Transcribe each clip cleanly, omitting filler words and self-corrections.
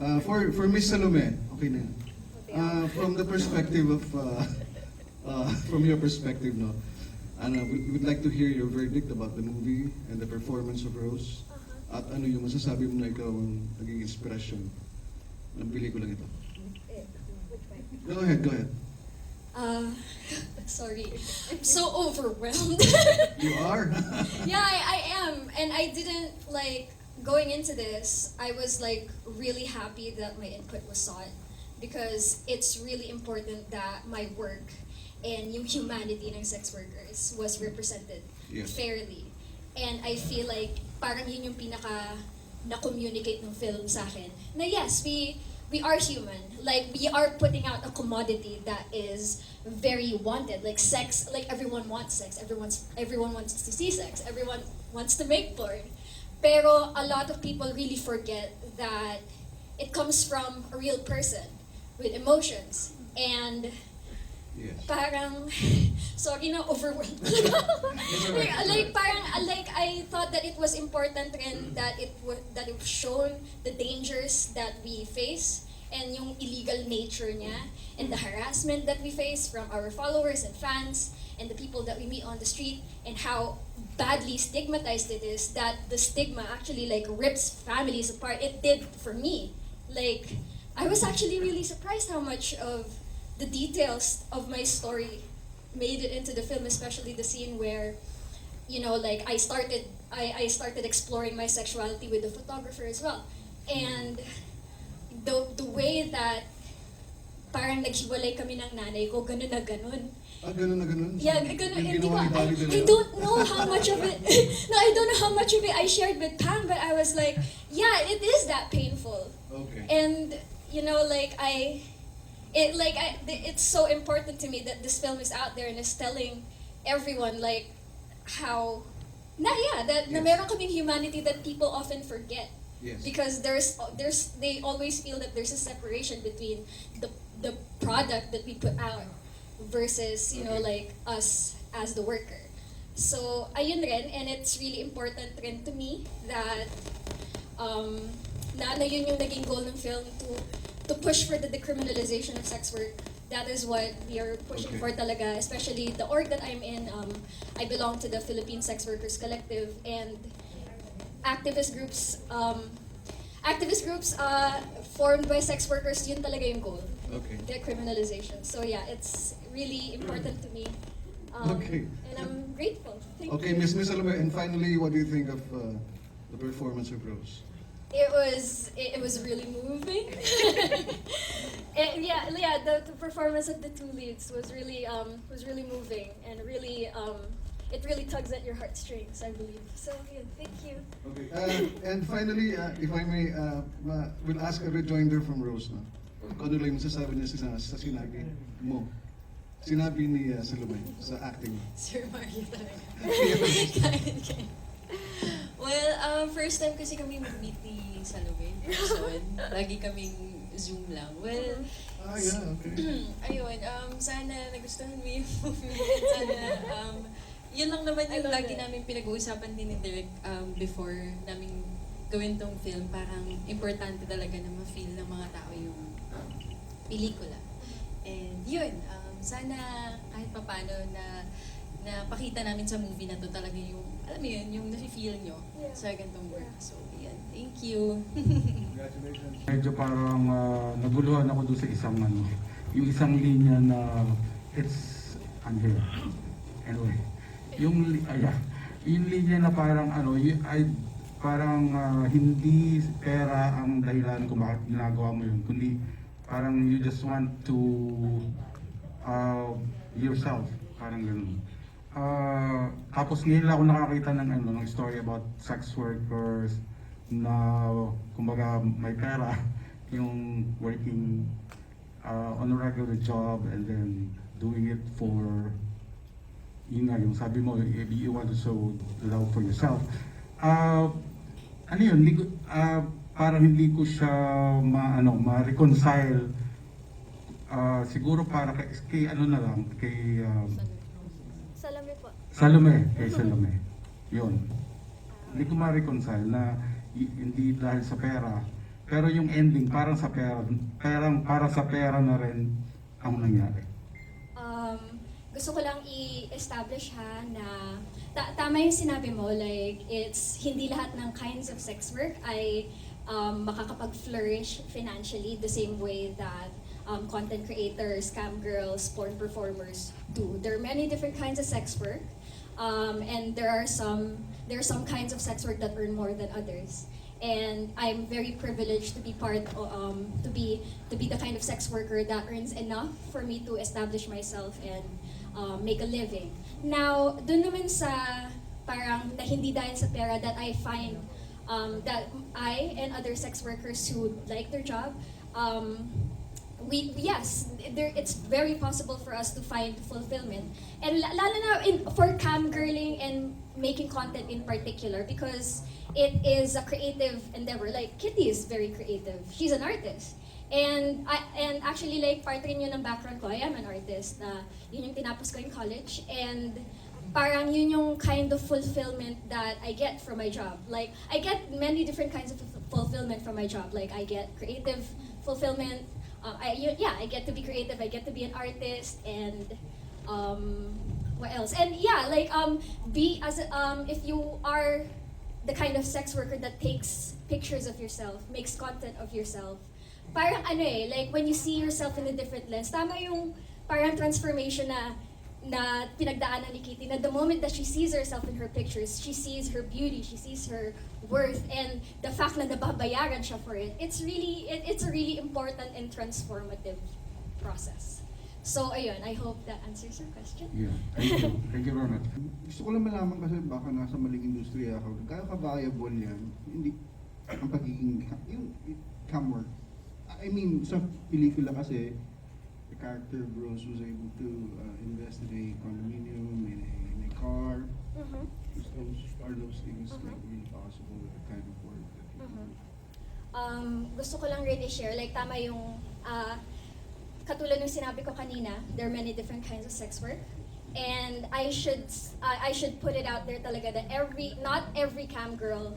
For Miss Salome, okay na. From the perspective of, from your perspective, no, we would like to hear your verdict about the movie and the performance of Rose. At ano yung masasabi mo na ikaw ang naging inspirasyon ng pelikulang ito? Go ahead, go ahead. Sorry, I'm so overwhelmed. You are? Yeah, I am. And I didn't, like, going into this, I was, like, really happy that my input was sought. Because it's really important that my work and yung humanity ng sex workers was represented fairly. And I feel like parang yun yung pinaka na-communicate ng film sa akin. Na yes, we are human. Like, we are putting out a commodity that is very wanted. Like sex, like everyone wants sex. Everyone wants to see sex. Everyone wants to make porn. Pero a lot of people really forget that it comes from a real person with emotions. And parang, sorry na, overwhelmed. like I thought that it was important rin that it shown the dangers that we face and yung illegal nature niya and the harassment that we face from our followers and fans and the people that we meet on the street and how badly stigmatized it is, that the stigma actually like rips families apart. It did for me. Like, I was actually really surprised how much of the details of my story made it into the film, especially the scene where, you know, like I started exploring my sexuality with the photographer as well. And the way that parang naghiwalay kami ng nanay ko, ganun na ganun. Ganun na ganun? Yeah, ganun. Yung Hindi ko, ginawa ni Dolly I don't know how much of it, no, I don't know how much of it I shared with Pam, but I was like, yeah, it is that painful. Okay. And, you know, like, it's so important to me that this film is out there and is telling everyone, like, how, na meron kaming humanity that people often forget. Yes. Because they always feel that there's a separation between the product that we put out versus, you know, like, us as the worker. So, ayun rin, and it's really important rin to me that, na yun yung naging goal ng film, to push for the decriminalization of sex work. That is what we are pushing for talaga, especially the org that I'm in. I belong to the Philippine Sex Workers Collective, and activist groups formed by sex workers, yun talaga yung goal. Okay. Decriminalization. So yeah, it's really important to me. Okay. And I'm grateful. Thank Okay, you. Miss Salome, and finally, what do you think of the performance of Rose? It was really moving. The performance of the two leads was really moving and really it really tugs at your heartstrings, I believe. So yeah, thank you. Okay, and finally, if I may, we'll ask a rejoinder from Rose, no? Kung ano lang yung masasabi niya sa sinabi mo. Sinabi ni Salome sa acting. Sir Mario talaga. Well, first time kasi kami mag-meet ni Salome in person. Lagi kaming Zoom lang. Well, yeah, okay. ayun, sana nagustuhan mo yung movie. Sana, yun lang naman yung lagi namin pinag-uusapan din ni Derek before namin gawin tong film. Parang importante talaga na ma-feel ng mga tao yung pelikula. And yun, sana kahit papano na pakita namin sa movie na to talaga yung, alam mo yun, yung nafe-feel nyo sa ganitong work. So, yan. Thank you. Congratulations. Medyo parang naguluhan ako doon sa isang yung isang linya na it's here. Anyway, yung linya na parang parang hindi pera ang dahilan kung bakit ginagawa mo yun, kundi parang you just want to yourself, parang ganun. Tapos ngayon lang ako nakakita ng story about sex workers na kumbaga may pera, yung working on a regular job and then doing it for, yun nga, yung sabi mo, if you want to show love for yourself. Parang hindi ko siya ma-reconcile. Siguro para kay Salome po. Kay Salome. Yun. Hindi ko ma-reconcile na hindi dahil sa pera pero yung ending parang para sa pera na rin ang nangyari. Gusto ko lang i-establish na tama yung sinabi mo, like it's hindi lahat ng kinds of sex work ay makakapag-flourish financially the same way that content creators, CamGirls, porn performers do. There are many different kinds of sex work, and there are some kinds of sex work that earn more than others. And I'm very privileged to be to be the kind of sex worker that earns enough for me to establish myself and make a living. Now, dun naman sa parang na hindi dahil sa pera that I find that I and other sex workers who like their job, it's very possible for us to find fulfillment. And lalo na for camgirling and making content in particular, because it is a creative endeavor. Like Kitty is very creative. She's an artist. And actually, like, part rin yun ng background ko. I am an artist. Yun yung tinapos ko in college. And parang yun yung kind of fulfillment that I get from my job. Like, I get many different kinds of fulfillment from my job. Like, I get creative fulfillment. I get to be creative. I get to be an artist. And what else? And yeah, like, if you are the kind of sex worker that takes pictures of yourself, makes content of yourself, parang like when you see yourself in a different lens, tama yung parang transformation na pinagdaanan ni Kitty, na the moment that she sees herself in her pictures, she sees her beauty, she sees her worth, and the fact na nababayaran siya for it, it's a really important and transformative process. So ayun, I hope that answers your question. Yeah, thank you very much. Gusto ko lang malaman kasi baka nasa maling industriya ako. Kaya ka-viable yan, hindi ang pagiging yung cam work. I mean, sa pelikula kasi, the character Bros was able to invest in a condominium, in a car. Mm-hmm. Are those things like really possible with the kind of work that you do? Gusto ko lang rin i-share, like tama yung katulad ng sinabi ko kanina, there are many different kinds of sex work. And I should put it out there talaga that not every cam girl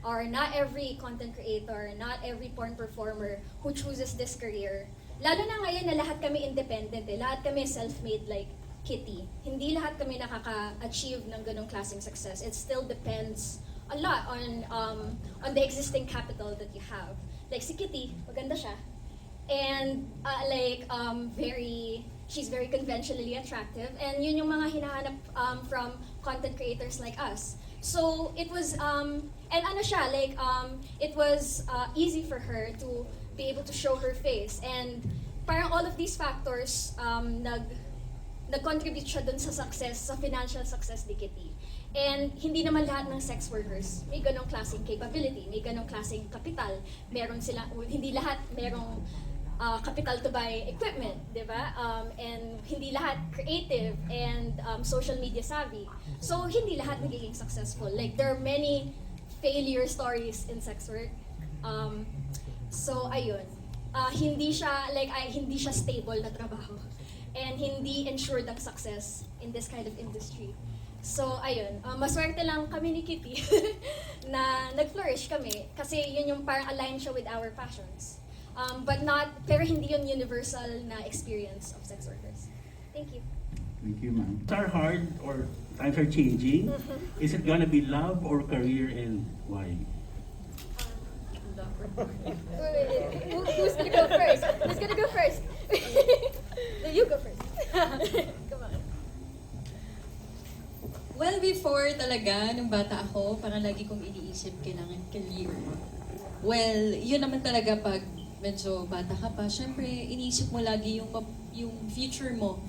or not every content creator, not every porn performer who chooses this career. Lalo na ngayon na lahat kami independent, lahat kami self-made like Kitty. Hindi lahat kami nakaka-achieve ng ganong klaseng success. It still depends a lot on the existing capital that you have. Like si Kitty, maganda siya. And she's very conventionally attractive, and yun yung mga hinahanap from content creators like us. So it was it was easy for her to be able to show her face, and parang all of these factors nag-contribute siya dun sa success, sa financial success ni Kitty. And hindi naman lahat ng sex workers may ganong klaseng capability, may ganong klaseng kapital. Hindi lahat merong capital to buy equipment, di ba? And hindi lahat creative and social media savvy. So hindi lahat nagiging successful. Like there are many failure stories in sex work. So ayun. Hindi siya stable na trabaho. And hindi ensured ang success in this kind of industry. So ayun, maswerte lang kami ni Kitty na nag-flourish kami kasi yun yung parang align siya with our passions. Pero hindi yun universal na experience of sex workers. Thank you. Thank you, ma'am. Times are hard or times are changing. Is it gonna be love or career, and why? Who's gonna go first? Who's gonna go first? No, you go first. Come on. Well, before talaga, nung bata ako, parang lagi kong iniisip kailangan career. Well, yun naman talaga pag medyo bata ka pa, syempre iniisip mo lagi yung future mo.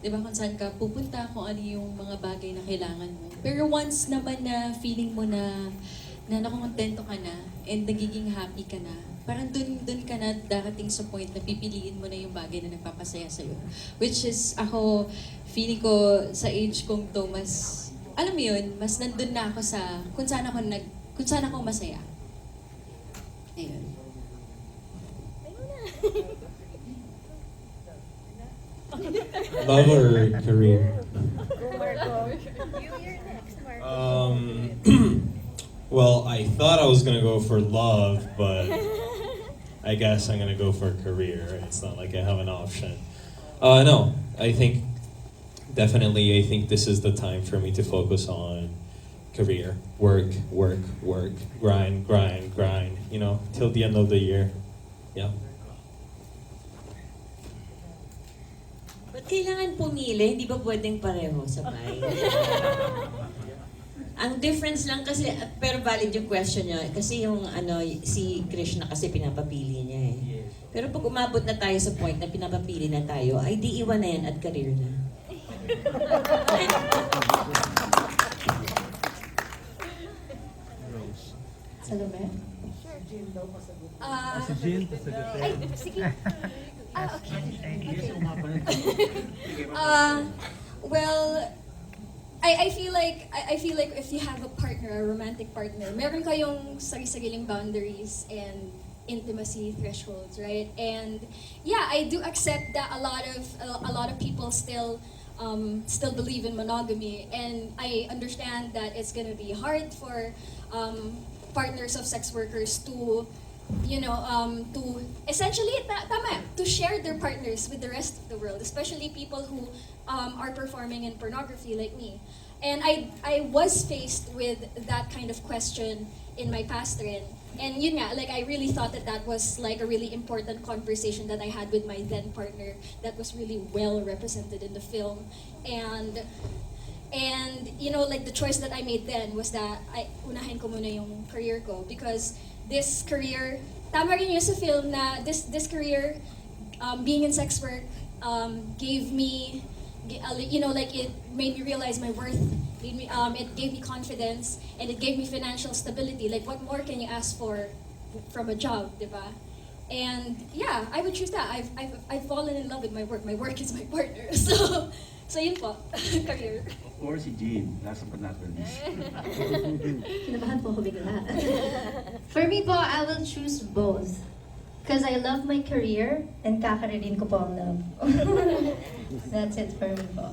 Diba, kung saan ka pupunta, kung ano yung mga bagay na kailangan mo. Pero once naman na feeling mo na nakukontento ka na and nagiging happy ka na, parang dun ka na darating sa point na pipiliin mo na yung bagay na nagpapasaya sa'yo. Which is, ako, feeling ko sa age kong to, mas, alam mo yun, mas nandun na ako sa kung saan ako masaya. Ayun. Love or career? Marco. You're next, Marco. Well, I thought I was gonna go for love, but I guess I'm gonna go for career. It's not like I have an option. No, I think definitely. I think this is the time for me to focus on career, work, grind, you know, till the end of the year. Yeah. Ba't kailangan pumili? Hindi ba pwedeng pareho sabay? Ang difference lang kasi, pero valid yung question niya, kasi yung si Krishna kasi pinapapili niya eh. Pero pag umabot na tayo sa point na pinapapili na tayo, ay di iwan na yan at career na. Salome? Ay, sige. Okay. Well, I feel like if you have a partner, a romantic partner, meron kayong sari-sariling boundaries and intimacy thresholds, right? And yeah, I do accept that a lot of people still believe in monogamy, and I understand that it's gonna be hard for partners of sex workers to to essentially to share their partners with the rest of the world, especially people who are performing in pornography like me. And I was faced with that kind of question in my past rin. And yun nga, like I really thought that was like a really important conversation that I had with my then partner that was really well represented in the film. And like the choice that I made then was that unahin ko muna yung career ko, because this career, tama rin yun sa film na this career, being in sex work, gave me, like it made me realize my worth, it gave me confidence, and it gave me financial stability. Like what more can you ask for from a job, diba? And yeah, I would choose that. I've fallen in love with my work. My work is my partner. So yun po, career. Of course, si Jean, last but not least. Kinabahan po ako bigla. For me po, I will choose both. Because I love my career and kakaridin ko po ang love. That's it for me po.